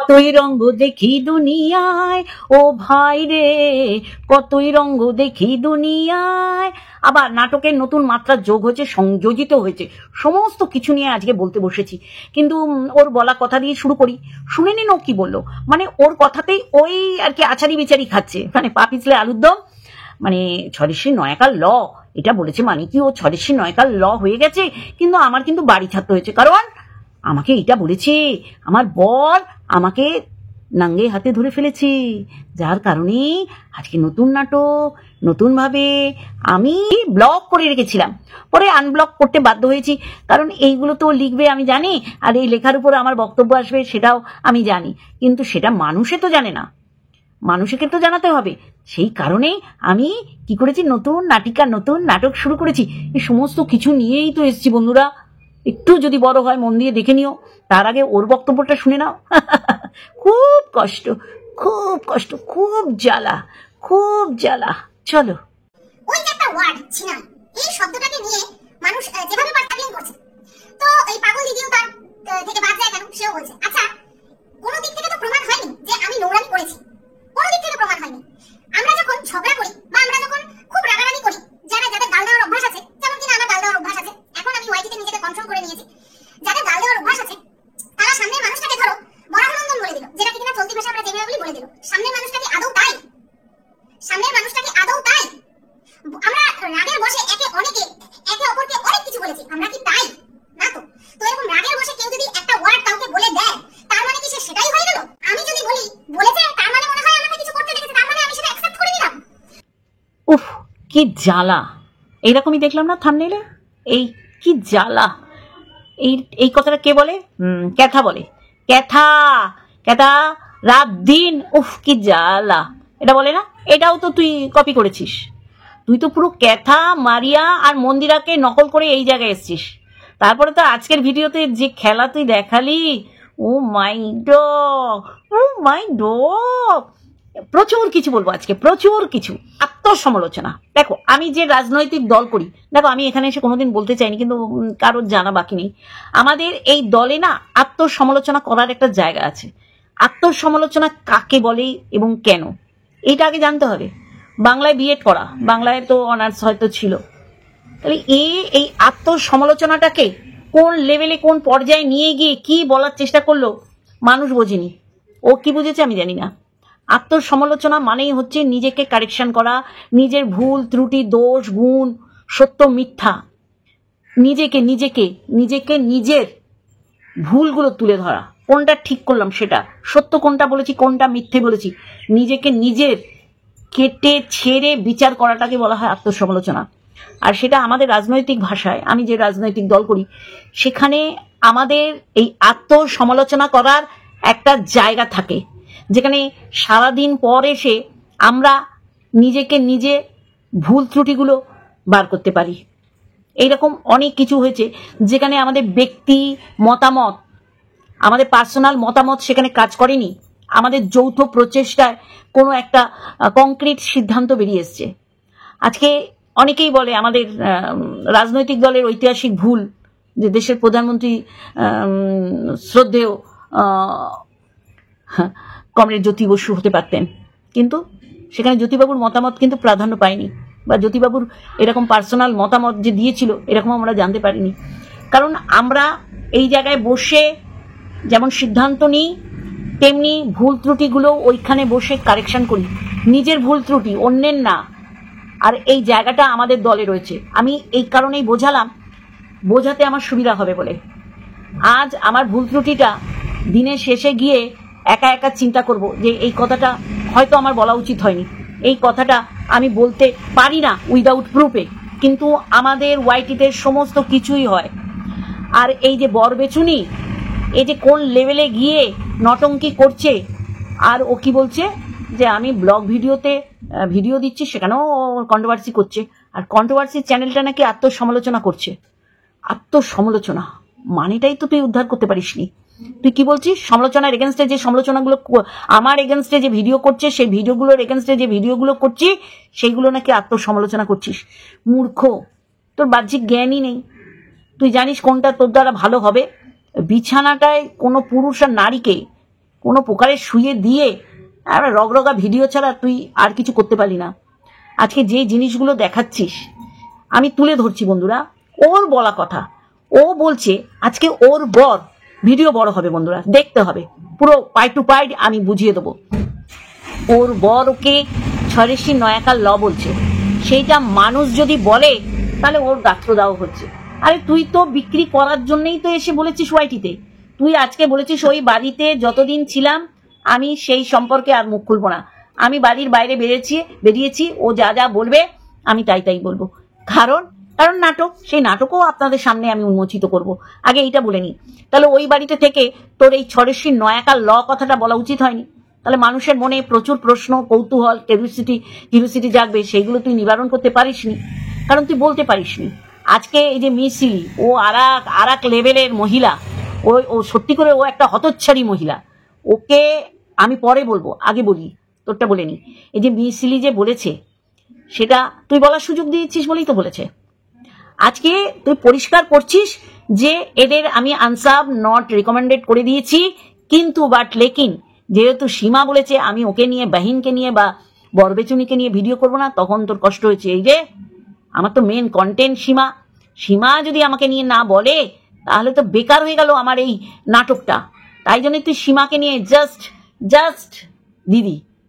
কতই রঙ্গ দেখি দুনিয়ায়, ও ভাই রে কতই রঙ্গ দেখি দুনিয়ায়। আবার নাটকের নতুন মাত্রা যোগ হয়েছে, সংযোজিত হয়েছে, সমস্ত কিছু নিয়ে আজকে বলতে বসেছি। কিন্তু ওর বলা কথা দিয়ে শুরু করি। শুনে নিন ও কি বললো। মানে ওর কথাতেই ওই আর কি আচারি বিচারি খাচ্ছে, মানে পা পিছলে আলুর দম। মানে ছদেশী নয়াকার ল এটা বলেছে, মানে কি ও ছদেশী নয়াকার ল হয়ে গেছে। কিন্তু আমার কিন্তু বাড়ি ছাড়তে হয়েছে, কারণ আমাকে এটা বলেছে আমার বর, আমাকে নাঙ্গে হাতে ধরে ফেলেছে, যার কারণে আজকে নতুন নাটক নতুন ভাবে আমি ব্লক করে রেখেছিলাম, পরে আনব্লক করতে বাধ্য হয়েছি। কারণ এইগুলো তো লিখবে আমি জানি, আর এই লেখার উপর আমার বক্তব্য আসবে সেটাও আমি জানি, কিন্তু সেটা মানুষে তো জানে না, মানুষকে তো জানাতে হবে। সেই কারণে আমি কি করেছি, নতুন নাটিকা নতুন নাটক শুরু করেছি। এই সমস্ত কিছু নিয়েই তো এসেছি বন্ধুরা। একটু যদি বড় হয় মন দিয়ে দেখে নিও, তার আগে ওর বক্তব্যটা শুনে নাও। খুব কষ্ট, খুব কষ্ট, খুব জ্বালা, খুব জ্বালা। চলো। ওই যে একটা ওয়ার্ড ছিনা, এই শব্দটাকে নিয়ে মানুষ যেভাবে পার্টিং করছে, তো এই পাগল দিদিও তার থেকে বাদ যায় কেন সেও বলছে। আচ্ছা, কোনো দিক থেকে তো প্রমাণ হয়নি যে আমি নোংরামি করেছি, কোনো দিক থেকে প্রমাণ হয়নি। আমরা যখন ঝগড়া করি বা আমরা যখন খুব রাগারাগি করি, যাদের গাল দেওয়ার অভ্যাস আছে, যেমন কিনা আমার গাল দেওয়ার অভ্যাস আছে, এখন আমি ওয়াইটিতে নিজেকে কন্ট্রোল করে নিয়েছি, যাদের গাল দেওয়ার অভ্যাস আছে তারা সামনের মানুষটাকে ধরো বরাহনন্দন বলে দিল, যেটা কিনা চলতি ভাষা আমরা যেভাবে বলে দিল। সামনের মানুষটাকে আদৌ তাই? সামনের মানুষটাকে আদৌ তাই? আমরা রাগের বশে একে অপরকে অনেক কিছু বলেছি, আমরা কি তাই? না তো। তো এরকম রাগের বশে কেউ যদি একটা ওয়ার্ড কাউকে বলে দেয়, তার মানে কি সে সেটাই হয়ে গেল? আমি যদি বলি বলেছে, তার মানে মনে হয় আমাকে কিছু করতে দেখেছে, তার মানে আমি সেটা অ্যাকসেপ্ট করে নিলাম। উফ, কি জ্বালা। এইরকমই দেখলাম না থাম্বনেইলে, এই কি জ্বালা। এই এই কথাটা কে বলে? ক্যাথা বলে। ক্যাথা, ক্যাথা রাত দিন, উফ কি জ্বালা। এটা বলে না? এটাও তো তুই কপি করেছিস। তুই তো পুরো ক্যাথা, মারিয়া আর মন্দিরাকে নকল করে এই জায়গায় এসছিস। তারপরে তো আজকের ভিডিওতে যে খেলা তুই দেখালি, ও মাই ডগ, ও মাই ডগ। প্রচুর কিছু বলবো আজকে, প্রচুর কিছু। আত্মসমালোচনা। দেখো, আমি যে রাজনৈতিক দল করি, দেখো আমি এখানে এসে কোনোদিন বলতে চাইনি, কিন্তু কারোর জানা বাকি নেই, আমাদের এই দলে না আত্মসমালোচনা করার একটা জায়গা আছে। আত্মসমালোচনা কাকে বলে এবং কেন, এইটা আগে জানতে হবে। বাংলায় বিএড করা, বাংলায় তো অনার্স হয়তো ছিল, তাহলে এই আত্মসমালোচনাটাকে কোন লেভেলে কোন পর্যায়ে নিয়ে গিয়ে কি বলার চেষ্টা করলো মানুষ বোঝেনি। ও কি বুঝেছে আমি জানি না। আত্মসমালোচনা মানেই হচ্ছে নিজেকে কারেকশন করা, নিজের ভুল ত্রুটি দোষ গুণ সত্য মিথ্যা, নিজেকে নিজেকে নিজেকে নিজের ভুলগুলো তুলে ধরা, কোনটা ঠিক করলাম সেটা, সত্য কোনটা বলেছি কোনটা মিথ্যে বলেছি, নিজেকে নিজের কেটে ছেড়ে বিচার করাটাকে বলা হয় আত্মসমালোচনা। আর সেটা আমাদের রাজনৈতিক ভাষায়, আমি যে রাজনৈতিক দল করি সেখানে আমাদের এই আত্মসমালোচনা করার একটা জায়গা থাকে, যেখানে সারাদিন পর এসে আমরা নিজেকে নিজে ভুল ত্রুটিগুলো বার করতে পারি। এইরকম অনেক কিছু হয়েছে যেখানে আমাদের ব্যক্তি মতামত, আমাদের পার্সোনাল মতামত সেখানে কাজ করেনি, আমাদের যৌথ প্রচেষ্টায় কোনো একটা কংক্রিট সিদ্ধান্ত বেরিয়ে এসছে। আজকে অনেকেই বলে আমাদের রাজনৈতিক দলের ঐতিহাসিক ভুল যে দেশের প্রধানমন্ত্রী শ্রদ্ধেয় কমরেড জ্যোতি বসু হতে পারতেন, কিন্তু সেখানে জ্যোতিবাবুর মতামত কিন্তু প্রাধান্য পায়নি, বা জ্যোতিবাবুর এরকম পার্সোনাল মতামত যে দিয়েছিল এরকম আমরা জানতে পারিনি। কারণ আমরা এই জায়গায় বসে যেমন সিদ্ধান্ত নিই, তেমনি ভুল ত্রুটিগুলো ওইখানে বসে কারেকশন করি, নিজের ভুল ত্রুটি, অন্যের না। আর এই জায়গাটা আমাদের দলে রয়েছে। আমি এই কারণেই বোঝালাম, বোঝাতে আমার সুবিধা হবে বলে। আজ আমার ভুল ত্রুটিটা দিনের শেষে গিয়ে একা একা চিন্তা করব যে এই কথাটা হয়তো আমার বলা উচিত হয়নি, এই কথাটা আমি বলতে পারি না উইদাউট প্রুফে, কিন্তু আমাদের ওয়াইটিতে সমস্ত কিছুই হয়। আর এই যে বরবেচুনি, এই যে কোন লেভেলে গিয়ে নটঙ্কি করছে, আর ও কি বলছে যে আমি ব্লগ ভিডিওতে ভিডিও দিচ্ছি সেখানেও কন্ট্রোভার্সি করছে, আর কন্ট্রোভার্সির চ্যানেলটা নাকি আত্মসমালোচনা করছে। আত্মসমালোচনা মানেটাই তো তুই উদ্ধার করতে পারিসনি। তুই কি বলছিস? সমালোচনার এগেনস্টে যে সমালোচনাগুলো, আমার এগেনস্টে যে ভিডিও করছে সেই ভিডিওগুলোর এগেনস্টে যে ভিডিওগুলো করছি সেইগুলো নাকি আত্মসমালোচনা করছিস। মূর্খ, তোর বাহ্যিক জ্ঞানই নেই। তুই জানিস কোনটা তোর দ্বারা ভালো হবে? বিছানাটায় কোনো পুরুষ আর নারীকে কোনো প্রকারে শুয়ে দিয়ে আর রগরগা ভিডিও ছাড়া তুই আর কিছু করতে পারলি না। আজকে যে জিনিসগুলো দেখাচ্ছিস আমি তুলে ধরছি বন্ধুরা, ওর বলা কথা। ও বলছে আজকে ওর বর ভিডিও বড় হবে বন্ধুরা, দেখতে হবে পুরো পাই টু পাই, আমি বুঝিয়ে দেবো। ওর বর ওকে ছরেশি নয়াকার ল বলছে, সেইটা মানুষ যদি বলে তাহলে ওর গাত্র দেওয়া হচ্ছে। আরে তুই তো বিক্রি করার জন্যই তো এসে বলেছিস ওয়াইটিতে। তুই আজকে বলেছিস ওই বাড়িতে যতদিন ছিলাম আমি সেই সম্পর্কে আর মুখ খুলবো না, আমি বাড়ির বাইরে বেরিয়েছি, ও যা যা বলবে আমি তাই তাই বলবো। কারণ নাটক, সেই নাটকও আপনাদের সামনে আমি উন্মোচিত করব। আগে এইটা বলে নি, তাহলে ওই বাড়িতে থেকে তোর এই ছরেশি নয়াকার ল কথাটা বলা উচিত হয়নি? তাহলে মানুষের মনে প্রচুর প্রশ্ন, কৌতূহল, কিউরিওসিটি জাগবে, সেইগুলো তুই নিবারণ করতে পারিসনি, কারণ তুই বলতে পারিসনি। আজকে এই যে মিসিলি, ও আর এক লেভেলের মহিলা, ও সত্যি করে ও একটা হতচ্ছাড়ি মহিলা। ওকে আমি পরে বলবো, আগে বলি, তোরটা বলে নি। এই যে মিসিলি যে বলেছে সেটা তুই বলার সুযোগ দিয়েছিস বলেই তো বলেছে। আজকে তুই পরিষ্কার করছিস যে এদের আমি আনসাব নট রিকমেন্ডেড করে দিয়েছি, কিন্তু লেকিন যেহেতু সীমা বলেছে আমি ওকে নিয়ে, বাহিনকে নিয়ে বা বরবেচুনিকে নিয়ে ভিডিও করবো না, তখন তোর কষ্ট হয়েছে। এই যে আমার তো মেন কন্টেন্ট সীমা যদি আমাকে নিয়ে না বলে তাহলে তো বেকার হয়ে গেল আমার এই নাটকটা। তাই জন্য তুই সীমাকে নিয়ে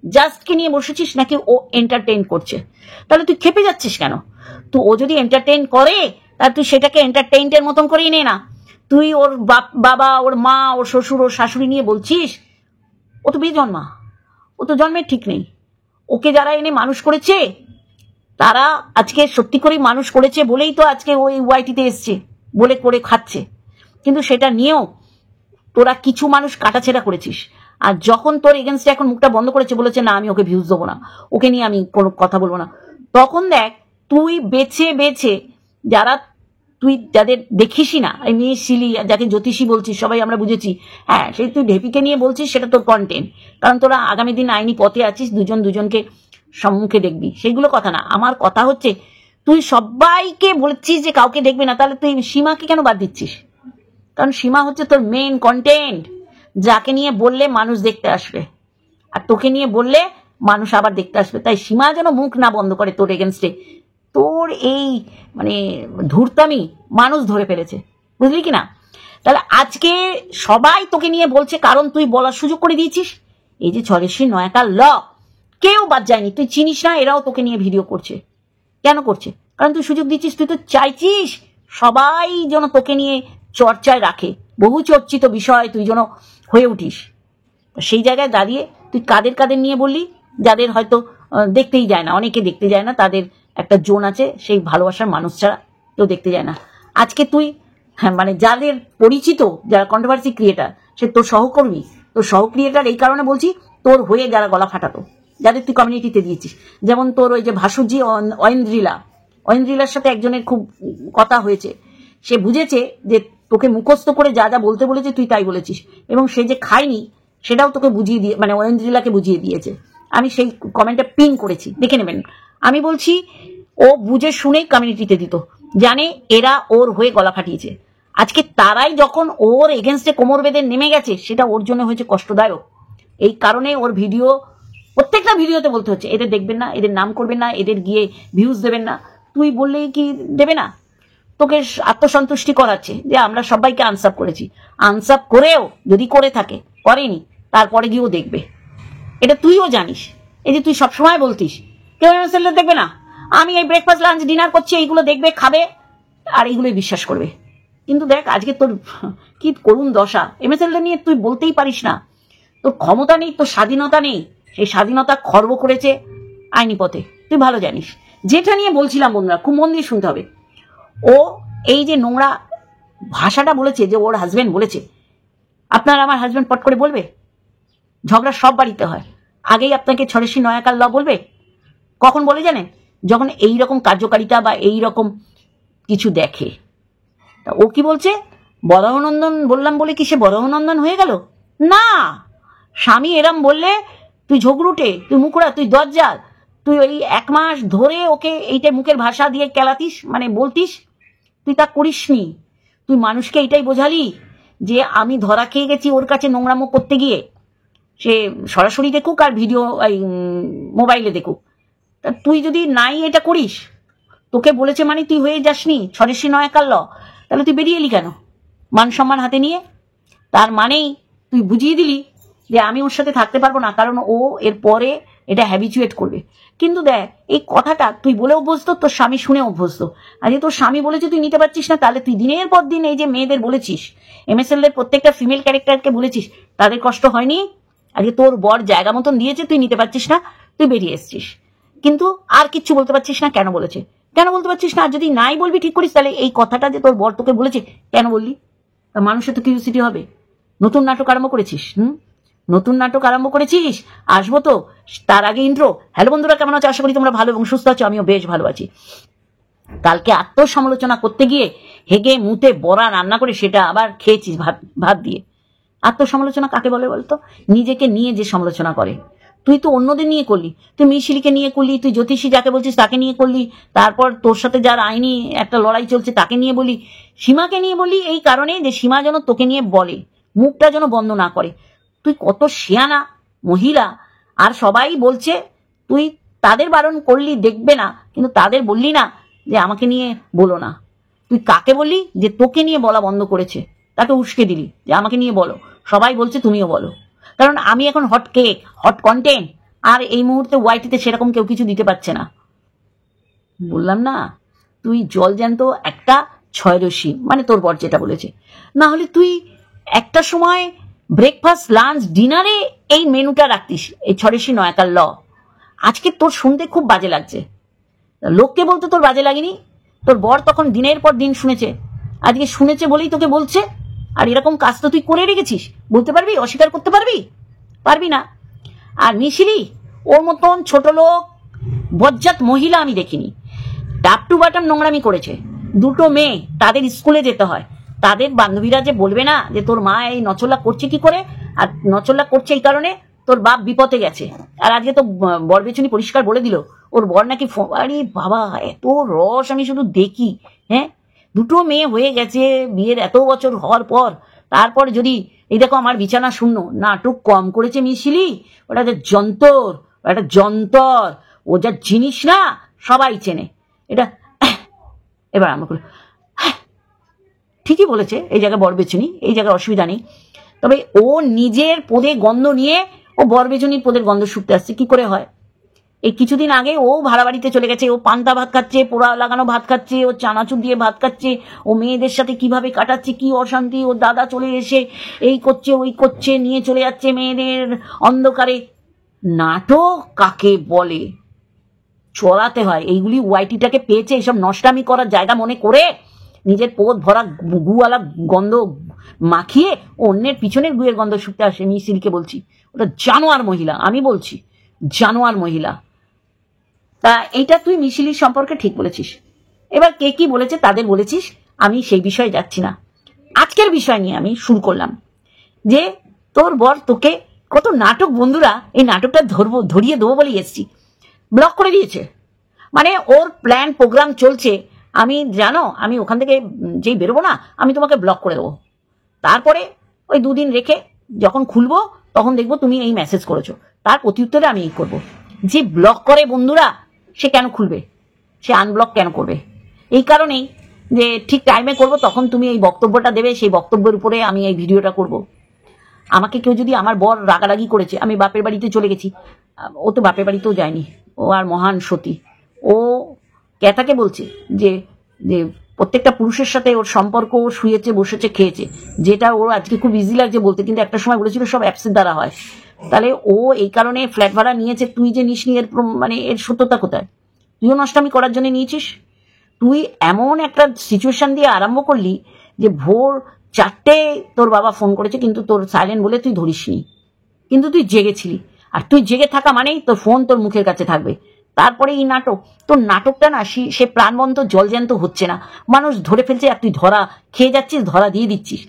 জাস্টকে নিয়ে বসেছিস, নাকি ও এন্টারটেইন করছে? তাহলে তুই খেপে যাচ্ছিস কেন? তো ও যদি এন্টারটেইন করে তাহলে তুই সেটাকে এন্টারটেইনের মতন করেই নে না। তুই ওর বাবা, ওর মা, ওর শ্বশুর, ওর শাশুড়ি নিয়ে বলছিস। ও তো বেজন্মা, ও তো জন্মের ঠিক নেই। ওকে যারা এনে মানুষ করেছে তারা আজকে সত্যি করেই মানুষ করেছে বলেই তো আজকে ওই ওয়াইটিতে এসছে, বলে করে খাচ্ছে। কিন্তু সেটা নিয়েও তোরা কিছু মানুষ কাটাছেড়া করেছিস। আর যখন তোর এগেনস্টে এখন মুখটা বন্ধ করেছে, বলেছে না আমি ওকে ভিউজ দেবো না, ওকে নিয়ে আমি কোনো কথা বলবো না, তখন দেখ তুই বেছে তুই যাদের দেখিসই না, এই মেয়ে শিলি যাকে জ্যোতিষী বলছিস সবাই আমরা বুঝেছি, হ্যাঁ সেই তুই ঢেপিকে নিয়ে বলছিস, সেটা তোর কন্টেন্ট। কারণ তোরা আগামী দিন আইনি পথে আছিস, দুজনকে সম্মুখে দেখবি, সেইগুলো কথা না। আমার কথা হচ্ছে তুই সবাইকে বলছিস যে কাউকে দেখবি না, তাহলে তুই সীমাকে কেন বাদ দিচ্ছিস? কারণ সীমা হচ্ছে তোর মেন কন্টেন্ট, যাকে নিয়ে বললে মানুষ দেখতে আসবে, আর তোকে নিয়ে বললে মানুষ আবার দেখতে আসবে। তাই সীমা যেন মুখ না বন্ধ করে তোর এগেনস্টে। তোর এই মানে ধূর্তামি মানুষ ধরে ফেলেছে, বুঝলি কি না? তাহলে আজকে সবাই তোকে নিয়ে বলছে, কারণ তুই বলার সুযোগ করে দিয়েছিস। এই যে ছরেশি নয়াকার ল কেউ বাদ যায়নি, তুই চিনিস না, এরাও তোকে নিয়ে ভিডিও করছে। কেন করছে? কারণ তুই সুযোগ দিচ্ছিস। তুই তো চাইছিস সবাই যেন তোকে নিয়ে চর্চায় রাখে, বহু চর্চিত বিষয় তুই যেন হয়ে উঠিস। সেই জায়গায় দাঁড়িয়ে তুই কাদের নিয়ে বললি? যাদের হয়তো দেখতেই যায় না, অনেকে দেখতে যায় না, তাদের একটা জোন আছে, সেই ভালোবাসার মানুষ ছাড়া কেউ দেখতে যায় না। আজকে তুই মানে যাদের পরিচিত, যারা কন্ট্রোভার্সি ক্রিয়েটার, সে তোর সহকর্মী, তোর সহ ক্রিয়েটার, এই কারণে বলছি তোর হয়ে যারা গলা ফাটাতো, যাদের তুই কমিউনিটিতে দিয়েছিস, যেমন তোর ওই যে ভাসুরজি ঐন্দ্রিলার সাথে একজনের খুব কথা হয়েছে, সে বুঝেছে যে তোকে মুখস্থ করে যা যা বলতে বলেছে তুই তাই বলেছিস, এবং সে যে খায়নি সেটাও তোকে বুঝিয়ে দিয়ে, মানে ঐন্দ্রিলাকে বুঝিয়ে দিয়েছে। আমি সেই কমেন্টটা পিন করেছি, দেখে নেবেন। আমি বলছি ও বুঝে শুনেই কমিউনিটিতে দিত, জানে এরা ওর হয়ে গলা ফাটিয়েছে। আজকে তারাই যখন ওর এগেনস্টে কোমর বেঁধে নেমে গেছে, সেটা ওর জন্য হয়েছে কষ্টদায়ক। এই কারণে ওর ভিডিও, প্রত্যেকটা ভিডিওতে বলতে হচ্ছে এদের দেখবেন না, এদের নাম করবেন না, এদের গিয়ে ভিউজ দেবেন না। তুই বললেই কি দেবে না? তোকে আত্মসন্তুষ্টি করাচ্ছে যে আমরা সবাইকে আনসাপ করেছি। আনসাপ করেও যদি করে থাকে, করেনি, তারপরে গিয়েও দেখবে। এটা তুইও জানিস। এই যে তুই সবসময় বলতিস কেউ এমএসএল দেখবে না, আমি এই ব্রেকফাস্ট লাঞ্চ ডিনার করছি, এইগুলো দেখবে, খাবে, আর এইগুলোই বিশ্বাস করবে। কিন্তু দেখ আজকে তোর কি করুণ দশা। এমএসএল নিয়ে তুই বলতেই পারিস না, তোর ক্ষমতা নেই, তোর স্বাধীনতা নেই। সেই স্বাধীনতা খর্ব করেছে আইনি পথে, তুই ভালো জানিস। যেটা নিয়ে বলছিলাম বন্ধুরা, খুব মন দিয়ে শুনতে হবে। ও এই যে নোংরা ভাষাটা বলেছে, যে ওর হাজবেন্ড বলেছে, আপনার আমার হাজবেন্ড পট করে বলবে? ঝগড়া সব বাড়িতে হয়, আগেই আপনাকে ছরেশি নয়াকার ল বলবে? কখন বলে জানেন? যখন এই রকম কার্যকারিতা বা এই রকম কিছু দেখে। তা ও কি বলছে? বরাহনন্দন বললাম বলে কি সে বরাহনন্দন হয়ে গেল? না, স্বামী এরম বললে তুই ঝগড়ুটে, তুই মুখরা, তুই দরজাল, তুই ওই 1 মাস ধরে ওকে এইটা মুখের ভাষা দিয়ে কেলাতিস, মানে বলতিস। তুই তা করিসনি। তুই মানুষকে এইটাই বোঝালি যে আমি ধরা খেয়ে গেছি ওর কাছে নোংরামো করতে গিয়ে। সে সরাসরি দেখুক আর ভিডিও মোবাইলে দেখুক। তা তুই যদি নাই এটা করিস, তোকে বলেছে মানে তুই হয়ে যাসনি ছরেশ্বরী নয়াকার ল, তাহলে তুই বেরিয়ে এলি কেন মান সম্মান হাতে নিয়ে? তার মানেই তুই বুঝিয়ে দিলি যে আমি ওর সাথে থাকতে পারবো না, কারণ ও এর পরে এটা হ্যাবিচুয়েট করবে। কিন্তু দেখ, এই কথাটা তুই বলে অভ্যস্ত, তোর স্বামী শুনে অভ্যস্ত। আর যে তোর স্বামী বলেছে তুই নিতে পারছিস না, তাহলে তুই দিনের পর দিন এই যে মেয়েদের বলেছিস, MSL এর প্রত্যেকটা ফিমেল ক্যারেক্টারকে বলেছিস, তাদের কষ্ট হয়নি? আজকে তোর বর জায়গা মতন দিয়েছে, তুই নিতে পারছিস না, তুই বেরিয়ে এসছিস, কিন্তু আর কিচ্ছু বলতে পারছিস না। কেন বলেছে, কেন বলতে পারছিস না? আর যদি নাই বলবি ঠিক করিস, তাহলে এই কথাটা যে তোর বর তোকে বলেছে কেন বললি? মানুষের তো কিউরিওসিটি হবে। নতুন নাটক আরম্ভ করেছিস, নতুন নাটক আরম্ভ করেছিস, আসবো তো। তার আগে ইন্ট্রো। হ্যালো বন্ধুরা, কেমন আছো? আশা করি তোমরা ভালো এবং সুস্থ আছো। আমিও বেশ ভালো আছি। কালকে আত্মসমালোচনা করতে গিয়ে হেগে মুতে বড়া রান্না করে সেটা আবার খেয়েছিস ভাত দিয়ে। আত্মসমালোচনা কাকে বলে বলতো? নিজেকে নিয়ে যে সমালোচনা করে। তুই তো অন্যদের নিয়ে করলি, তুই মিশিলিকে নিয়ে করলি, তুই জ্যোতিষী যাকে বলছিস তাকে নিয়ে করলি, তারপর তোর সাথে যার আইনি একটা লড়াই চলছে তাকে নিয়ে বলি, সীমাকে নিয়ে বলি এই কারণে যে সীমা যেন তোকে নিয়ে বলে, মুখটা যেন বন্ধ না করে। তুই কত শিয়ানা মহিলা, আর সবাই বলছে তুই তাদের বারণ করলি দেখবে না, কিন্তু তাদের বললি না যে আমাকে নিয়ে বলো না। তুই কাকে বললি যে তোকে নিয়ে বলা বন্ধ করেছে, তাকে উস্কে দিলি যে আমাকে নিয়ে বলো, সবাই বলছে তুমিও বলো। কারণ আমি এখন হট কেক, হট কন্টেন্ট, আর এই মুহূর্তে ওয়াইটিতে সেরকম কেউ কিছু দিতে পারছে না। বললাম না, তুই জল জ্যান্ত একটা ছয়রসি, মানে তোর বর যেটা বলেছে। না হলে তুই একটা সময় ব্রেকফাস্ট, লাঞ্চ, ডিনারে এই মেনুটা রাখতিস, এই ছরেশ্বরী নয়াকার ল। আজকে তোর শুনতে খুব বাজে লাগছে। লোককে বলতে তোর বাজে লাগেনি, তোর বর তখন দিনের পর দিন শুনেছে, আজকে শুনেছে বলেই তোকে বলছে। আর এরকম কাজ তো তুই করে রেখেছিস, বলতে পারবি? অস্বীকার করতে পারবি? পারবি না। আর মিশিলি ওর মতন ছোট লোক বজ্জাত মহিলা আমি দেখিনি। টাপ টু বাটাম নোংরামি করেছে। দুটো মেয়ে, তাদের স্কুলে যেতে হয়, তাদের বান্ধবীরা যে বলবে না যে তোর মা এই নচলা করছে কি করে, আর নচলা করছে এই কারণে তোর বাপ বিপদে গেছে। আর আজকে তো বর বেচুনি পরিষ্কার বলে দিল ওর বর নাকি, আরে বাবা এত রস আমি শুধু দেখি। হ্যাঁ, দুটো মেয়ে হয়ে গেছে বিয়ের এত বছর হওয়ার পর, তারপর যদি এই দেখো আমার বিছানা শূন্য, নাটক কম করেছে মিশিলি। ওটা যে যন্তর, একটা যন্তর, ও যা জিনিস না সবাই চেনে। এটা এবার আমরা করি, ঠিকই বলেছে, এই জায়গায় বর বেচুনি, এই জায়গায় অসুবিধা নেই। তবে ও নিজের পদে গন্ধ নিয়ে ও বর বেচুনির পদের গন্ধ শুকতে আসছে। কি করে হয়? এই কিছুদিন আগে ও ভাড়া বাড়িতে চলে গেছে, ও পান্তা ভাত খাচ্ছে, পোড়া লাগানো ভাত খাচ্ছে, ও চানাচুর দিয়ে ভাত খাচ্ছে, ও মেয়েদের সাথে কিভাবে কাটাচ্ছে, কি অশান্তি। ও দাদা চলে এসে এই করছে ওই করছে, নিয়ে চলে যাচ্ছে মেয়েদের অন্ধকারে। নাটক কাকে বলে? চড়াতে হয়। এইগুলি ওয়াইটিটাকে পেয়েছে এইসব নষ্টামি করার জায়গা মনে করে, নিজের পোদ ভরা গুয়ালা গন্ধ মাখিয়ে অন্যের পিছনের গুয়ের গন্ধ শুকতে আসে। মিশিলকে বলছি, ওটা জানোয়ার মহিলা, আমি বলছি জানোয়ার মহিলা। তা এইটা তুই মিশিলির সম্পর্কে ঠিক বলেছিস। এবার কে কি বলেছে তাদের বলেছিস, আমি সেই বিষয়ে যাচ্ছি না। আজকের বিষয় নিয়ে আমি শুরু করলাম যে তোর বর তোকে কত নাটক, বন্ধুরা এই নাটকটা ধরিয়ে দেবো বলে এসছি, ব্লক করে দিয়েছে। মানে ওর প্ল্যান প্রোগ্রাম চলছে, আমি জানো আমি ওখান থেকে যেই বেরোবো না, আমি তোমাকে ব্লক করে দেবো। তারপরে ওই দুদিন রেখে যখন খুলবো তখন দেখবো তুমি এই মেসেজ করেছো, তার প্রত্যুত্তরে আমি এই করবো। যে ব্লক করে বন্ধুরা, সে কেন খুলবে? সে আনব্লক কেন করবে? এই কারণেই যে ঠিক টাইমে করবো, তখন তুমি এই বক্তব্যটা দেবে, সেই বক্তব্যের উপরে আমি এই ভিডিওটা করব। আমাকে কেউ যদি, আমার বর রাগারাগি করেছে, আমি বাপের বাড়িতে চলে গেছি, ও তো বাপের বাড়িতেও যায়নি, ও আর মহান সতী। ও ক্যাথাকে বলছে যে যে প্রত্যেকটা পুরুষের সাথে ওর সম্পর্ক, ও শুয়েছে, বসেছে, খেয়েছে, যেটা ওর আজকে খুব ইজি লাগছে বলতে, কিন্তু একটা সময় বলেছিল সব অ্যাপসের দ্বারা হয়। তাহলে ও এই কারণে ফ্ল্যাট ভাড়া নিয়েছে, তুই যে নিসনি এর মানে এর সত্যতা কোথায়? তুইও নষ্টামি করার জন্য নিয়েছিস। তুই এমন একটা সিচুয়েশন দিয়ে আরম্ভ করলি যে ভোর 4টে তোর বাবা ফোন করেছে, কিন্তু তোর সাইলেন্ট বলে তুই ধরিসনি, কিন্তু তুই জেগেছিলি। আর তুই জেগে থাকা মানেই তোর ফোন তোর মুখের কাছে থাকবে। তারপরে এই নাটক, তোর নাটকটা না সে প্রাণবন্ত জলজ্যান্ত হচ্ছে না, মানুষ ধরে ফেলছে, আর তুই ধরা খেয়ে যাচ্ছিস, ধরা দিয়ে দিচ্ছিস।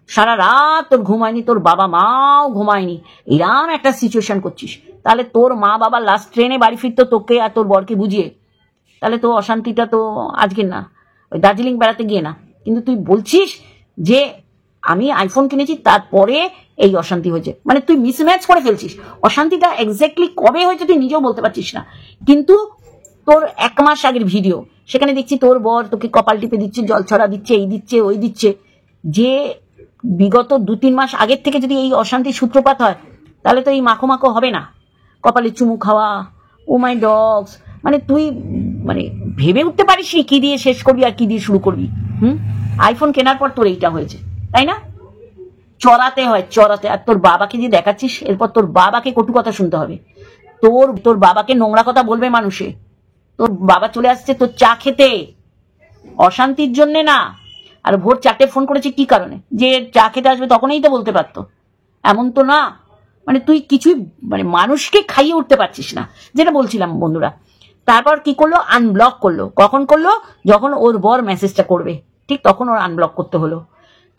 সারা রাত তোর ঘুমায়নি, তোর বাবা মাও ঘুমায়নি, এরম একটা সিচুয়েশন করছিস। তাহলে তোর মা বাবা লাস্ট ট্রেনে বাড়ি ফিরতো তোকে আর তোর বরকে বুঝিয়ে, তাহলে তো অশান্তিটা তো আজকের না, ওই দার্জিলিং বেড়াতে গিয়ে না। কিন্তু তুই বলছিস যে আমি আইফোন কিনেছি, তারপরে এই অশান্তি হয়েছে, মানে তুই মিসম্যাচ করে ফেলছিস। অশান্তিটা এক্স্যাক্টলি কবে হয়েছে তুই নিজেও বলতে পারছিস না, কিন্তু তোর 1 মাস আগের ভিডিও, সেখানে দেখছি তোর বর তোকে কপাল টিপে দিচ্ছে, জল ছড়া দিচ্ছে, এই দিচ্ছে ওই দিচ্ছে। যে বিগত 2-3 মাস আগের থেকে যদি এই অশান্তির সূত্রপাত হয়, তাহলে তো এই মাখো মাখো হবে না, কপালে চুমু খাওয়া, ও মাই ডগস। মানে তুই মানে ভেবে উঠতে পারিস নি কি দিয়ে শেষ করবি আর কি দিয়ে শুরু করবি। আইফোন কেনার পর তোর এইটা হয়েছে, তাই না? চড়াতে হয়, চড়াতে। আর তোর বাবাকে যে দেখাচ্ছিস, এরপর তোর বাবাকে কটু কথা শুনতে হবে। তোর বাবাকে নোংরা কথা বলবে মানুষে। তোর বাবা চলে আসছে তোর চা খেতে, অশান্তির জন্য না। আর ভোর 4টে ফোন করেছে কি কারণে? যে চা খেতে আসবে, তখনই তো বলতে পারতো, এমন তো না। মানে তুই কিছুই মানে মানুষকে খাইয়ে উঠতে পারছিস না, যেটা বলছিলাম বন্ধুরা। তারপর কি করলো? আনব্লক করলো। কখন করলো? যখন ওর বর মেসেজটা করবে, ঠিক তখন ওর আনব্লক করতে হলো।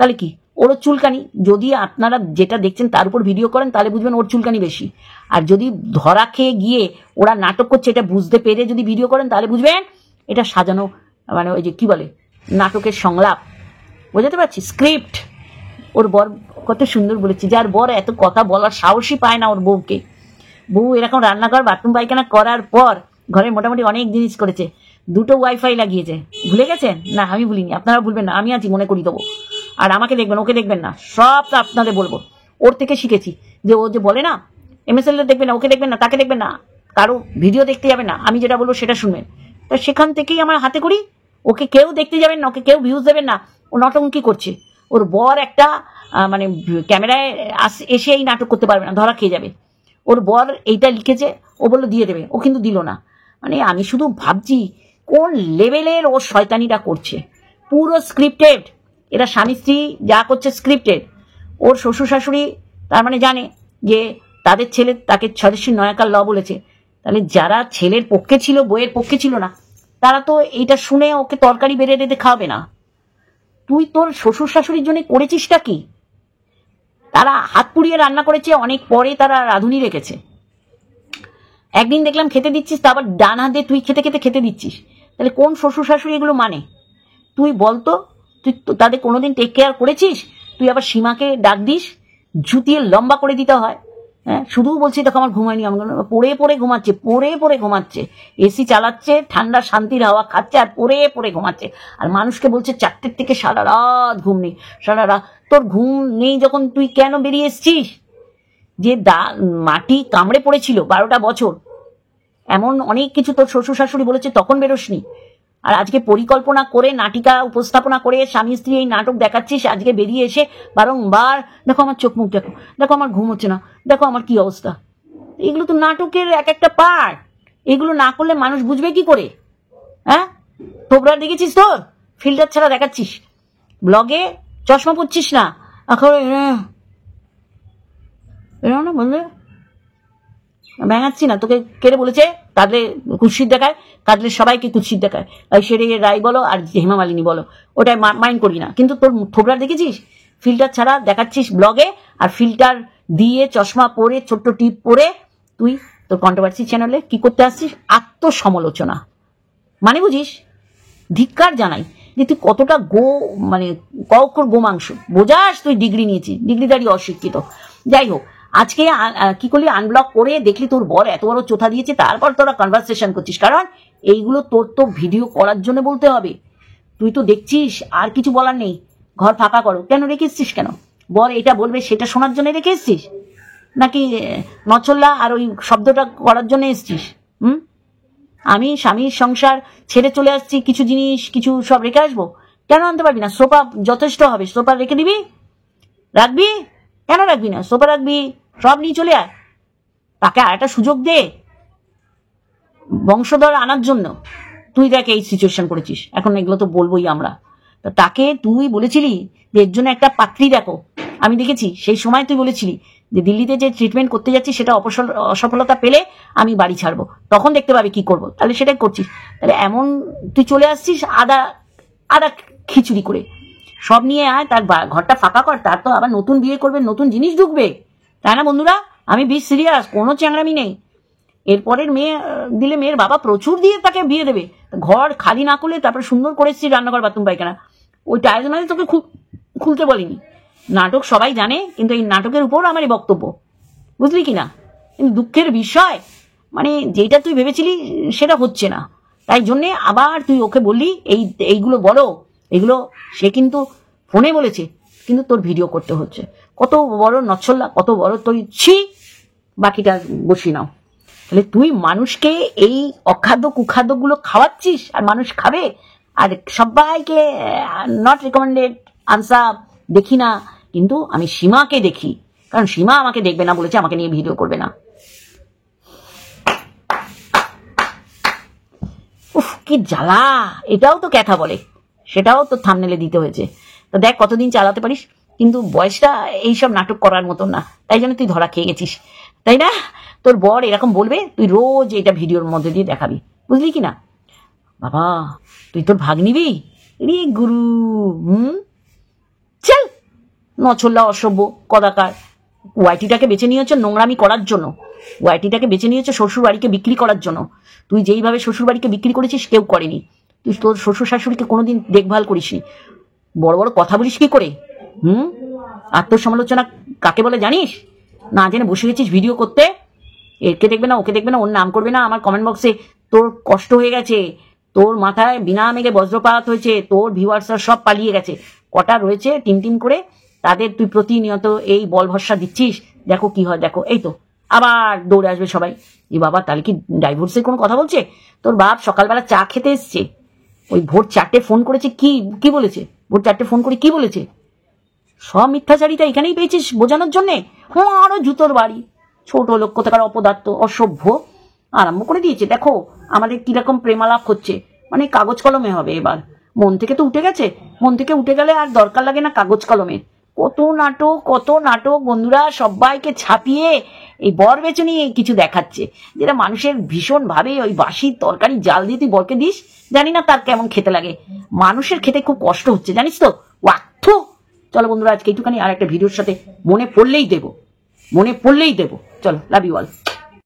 তাহলে কি ওর চুলকানি? যদি আপনারা যেটা দেখছেন তার উপর ভিডিও করেন, তাহলে বুঝবেন ওর চুলকানি বেশি। আর যদি ধরা খেয়ে গিয়ে ওরা নাটক করছে এটা বুঝতে পেরে যদি ভিডিও করেন, তাহলে বুঝবেন এটা সাজানো, মানে ওই যে কি বলে, নাটকের সংলাপ। বোঝাতে পারছি? স্ক্রিপ্ট। ওর বর কত সুন্দর বলেছে, যার বর এত কথা বলার সাহসই পায় না ওর বউকে। বউ এরকম রান্নাঘর বাথরুম পায়খানা করার পর ঘরে মোটামুটি অনেক জিনিস করেছে, 2টো ওয়াইফাই লাগিয়েছে। ভুলে গেছেন? না আমি ভুলিনি, আপনারা ভুলবেন না, আমি আছি, মনে করি দেবো। আর আমাকে দেখবেন, ওকে দেখবেন না, সব আপনাদের বলবো। ওর থেকে শিখেছি যে ও যে বলে না MSL দেখবেন না, ওকে দেখবেন না, তাকে দেখবেন না, কারো ভিডিও দেখতে যাবেন না, আমি যেটা বলবো সেটা শুনবেন। তো সেখান থেকেই আমার হাতে করি। ওকে কেউ দেখতে যাবেন না, ওকে কেউ ভিউজ দেবেন না, ও নটঙ্কি করছে। ওর বর একটা মানে ক্যামেরায় এসে এই নাটক করতে পারবে না, ধরা খেয়ে যাবে। ওর বর এইটা লিখেছে, ও বললো দিয়ে দেবে, ও কিন্তু দিল না। মানে আমি শুধু ভাবছি কোন লেভেলের ও শয়তানিটা করছে। পুরো স্ক্রিপ্টেড। এরা স্বামী স্ত্রী যা করছে স্ক্রিপ্টেড। ওর শ্বশুর শাশুড়ি তার মানে জানে যে তাদের ছেলে তাকে স্বদেশী নয়াকার ল বলেছে, তাহলে যারা ছেলের পক্ষে ছিল, বইয়ের পক্ষে ছিল না, তারা তো এইটা শুনে ওকে তরকারি বেড়ে রেঁধে খাওয়াবে না। তুই তোর শ্বশুর শাশুড়ির জন্য করেছিসটা কি? তারা হাত পুড়িয়ে রান্না করেছে, অনেক পরে তারা রাঁধুনি রেখেছে। একদিন দেখলাম খেতে দিচ্ছিস, তা আবার ডান হাত দিয়ে তুই খেতে দিচ্ছিস। তাহলে কোন শ্বশুর শাশুড়ি এগুলো মানে? তুই বলতো, তুই তাদের কোনোদিন টেক কেয়ার করেছিস? তুই আবার সীমাকে ডাক দিস, জুতিয়ে লম্বা করে দিতে হয়। হ্যাঁ, শুধু বলছি দেখো আমার ঘুমায়নি, আমার পড়ে পড়ে ঘুমাচ্ছে, এসি চালাচ্ছে, ঠান্ডা শান্তির হাওয়া খাচ্ছে, আর পড়ে পড়ে ঘুমাচ্ছে। আর মানুষকে বলছে 4টের থেকে সারা রাত ঘুম নেই, সারা রাত। তোর ঘুম নেই যখন তুই কেন বেরিয়ে এসছিস? যে মাটি কামড়ে পড়েছিল 12টা বছর, এমন অনেক কিছু তোর শ্বশুর শাশুড়ি বলেছে, তখন বেরোসনি। আর আজকে পরিকল্পনা করে নাটিকা উপস্থাপনা করে স্বামী স্ত্রী এই নাটক দেখাচ্ছিস, আজকে বেরিয়ে এসে বারংবার দেখো আমার চোখ মুখ, দেখো আমার ঘুম হচ্ছে না, দেখো আমার কি অবস্থা। এগুলো তো নাটকের এক একটা পার্ট। এগুলো না করলে মানুষ বুঝবে কি করে? হ্যাঁ, থোবরা দেখেছিস? তোর ফিল্টার ছাড়া দেখাচ্ছিস, ব্লগে চশমা পরছিস না, এখন না বললে ভেঙাচ্ছি না। তোকে কেড়ে বলেছে কাঁদলে কুৎসিত দেখায়? কাঁদলে সবাইকে কুৎসিত দেখায়, ঐশ্বরিয়া রায় বলো আর হেমা মালিনী বলো, ওটাই মাইন্ড করি না। কিন্তু তোর থোবরা দেখেছিস? ফিল্টার ছাড়া দেখাচ্ছিস ব্লগে, আর ফিল্টার দিয়ে চশমা পরে ছোট্ট টিপ পরে তুই তোর কন্ট্রোভার্সি চ্যানেলে কি করতে আসছিস? আত্মসমালোচনা। মানে বুঝিস? ধিক্কার জানাই যে তুই কতটা মানে কক্ষর গোমাংস বোঝাস। তুই ডিগ্রি নিয়েছিস, ডিগ্রিধারী অশিক্ষিত। যাই হোক, আজকে কি করলি? আনব্লক করে দেখলি তোর বর এত বড় চোথা দিয়েছে, তারপর তোরা কনভারসেশন করছিস। কারণ এইগুলো তোর তো ভিডিও করার জন্য বলতে হবে। তুই তো দেখছিস আর কিছু বলার নেই, ঘর ফাঁকা করো। কেন রেখে এসছিস? কেন বর এটা বলবে সেটা শোনার জন্য রেখে এসছিস, নাকি নচল্লা আর ওই শব্দটা করার জন্য এসছিস? আমি স্বামীর সংসার ছেড়ে চলে আসছি, কিছু জিনিস কিছু সব রেখে আসবো। কেন আনতে পারবি না? সোফা যথেষ্ট হবে, সোফা রেখে দিবি, রাখবি। কেন রাখবি না? সোফা রাখবি, সব নিয়ে চলে আয়। তাকে আর একটা সুযোগ দে বংশধর আনার জন্য। তুই দেখ এই সিচুয়েশন করেছিস, এখন এগুলো তো বলবোই আমরা। তাকে তুই বলেছিলি যে এর জন্য একটা পাত্রী দেখো। আমি দেখেছি সেই সময় তুই বলেছিলি যে দিল্লিতে যে ট্রিটমেন্ট করতে যাচ্ছি সেটা অসফলতা পেলে আমি বাড়ি ছাড়বো, তখন দেখতে পাবি কি করবো। তাহলে সেটাই করছিস। তাহলে এমন তুই চলে আসছিস আদা খিচুড়ি করে, সব নিয়ে আয়, তার ঘরটা ফাঁকা কর, তার তো আবার নতুন বিয়ে করবে, নতুন জিনিস ঢুকবে, তাই না বন্ধুরা? আমি বেশ সিরিয়াস, কোনো চ্যাংড়ামি নেই। এরপরের মেয়ে দিলে মেয়ের বাবা প্রচুর দিয়ে তাকে বিয়ে দেবে। ঘর খালি না করলে তারপরে সুন্দর করে এসেছি রান্নাঘর বাথরুম পায়খানা, ওই টাইলস মানে তোকে খুলতে বলিনি। নাটক সবাই জানে, কিন্তু এই নাটকের উপর আমার এই বক্তব্য, বুঝলি কি না? কিন্তু দুঃখের বিষয়, মানে যেটা তুই ভেবেছিলি সেটা হচ্ছে না, তাই জন্যে আবার তুই ওকে বললি এইগুলো বলো, এগুলো সে কিন্তু ফোনে বলেছে, কিন্তু তোর ভিডিও করতে হচ্ছে। কত বড় নচ্ছল্লা, কত বড় তুই, ছি। বাকিটা বসিয়ে নাও। তাহলে তুই মানুষকে এই অখাদ্য কুখাদ্যগুলো খাওয়াচ্ছিস, আর মানুষ খাবে, আর সবাইকে নট রেকমেন্ডেড আনসার দেখি না, কিন্তু আমি সীমাকে দেখি, কারণ সীমা আমাকে দেখবে না বলেছে, আমাকে নিয়ে ভিডিও করবে না। উফ, কি জ্বালা। এটাও তো ক্যাথা বলে, সেটাও তো থাম্বনেলে দিতে হয়েছে। তো দেখ কতদিন চালাতে পারিস, কিন্তু বয়সটা এইসব নাটক করার মতন না, তাই জন্য তুই ধরা খেয়ে গেছিস, তাই না? তোর বর এরকম বলবে, তুই রোজ এটা ভিডিওর মধ্যে দিয়ে দেখাবি, বুঝলি কি না? বাবা, তুই তোর ভাগ নিবি? রে গুরু, চল নছল্লা, অসভ্য কদাকার। ওয়াইটিটাকে বেছে নিয়েছে নোংরামি করার জন্য, ওয়াইটিটাকে বেছে নিয়েছে শ্বশুর বাড়িকে বিক্রি করার জন্য। তুই যেইভাবে শ্বশুর বাড়িকে বিক্রি করেছিস কেউ করেনি। তুই তোর শ্বশুর শাশুড়িকে কোনোদিন দেখভাল করিসনি, বড় বড় কথা বলিস কি করে? আত্মসমালোচনা কাকে বলে জানিস? না জেনে বসে গেছিস ভিডিও করতে, একে দেখবে না ওকে দেখবে না, ওর নাম করবে না। আমার কমেন্ট বক্সে তোর কষ্ট হয়ে গেছে, তোর মাথায় বিনা মেঘে বজ্রপাত হয়েছে, তোর ভিউয়ার্সরা সব পালিয়ে গেছে, কটা রয়েছে টিম টিম করে, তাদের তুই প্রতিনিয়ত এই বল ভরসা দিচ্ছিস। দেখো কি হয়, দেখো এই তো আবার দৌড়ে আসবে সবাই। এ বাবা, তাহলে কি ডাইভোর্সের কোনো কথা বলছে? তোর বাপ সকালবেলা চা খেতে এসছে, ওই ভোর 4টে ফোন করেছে, কি বলেছে? ভোর 4টে ফোন করে কি বলেছে? সব মিথ্যাচারিতা এখানেই পেয়েছিস বোঝানোর জন্যে। আরো জুতোর বাড়ি, ছোট লোক কোথাকার অপদার্থ, অসভ্য আরম্ভ করে দিয়েছে। দেখো আমাদের কিরকম প্রেমালাপ হচ্ছে, মানে কাগজ কলমে হবে এবার। মন থেকে তো উঠে গেছে, মন থেকে উঠে গেলে আর দরকার লাগে না কাগজ কলমের। কত নাটক বন্ধুরা, সবাইকে ছাপিয়ে এই বর বেছে নিয়ে কিছু দেখাচ্ছে, যেটা মানুষের ভীষণ ভাবে ওই বাসি তরকারি জাল দিয়ে তুই বরকে দিস, জানি না তার কেমন খেতে লাগে। মানুষের খেতে খুব কষ্ট হচ্ছে, জানিস তো। ওয়াক্থু। চলো বন্ধুরা, আজকে একটুখানি আর একটা ভিডিওর সাথে মনে পড়লেই দেবো। চলো, লাভ ইউ অল।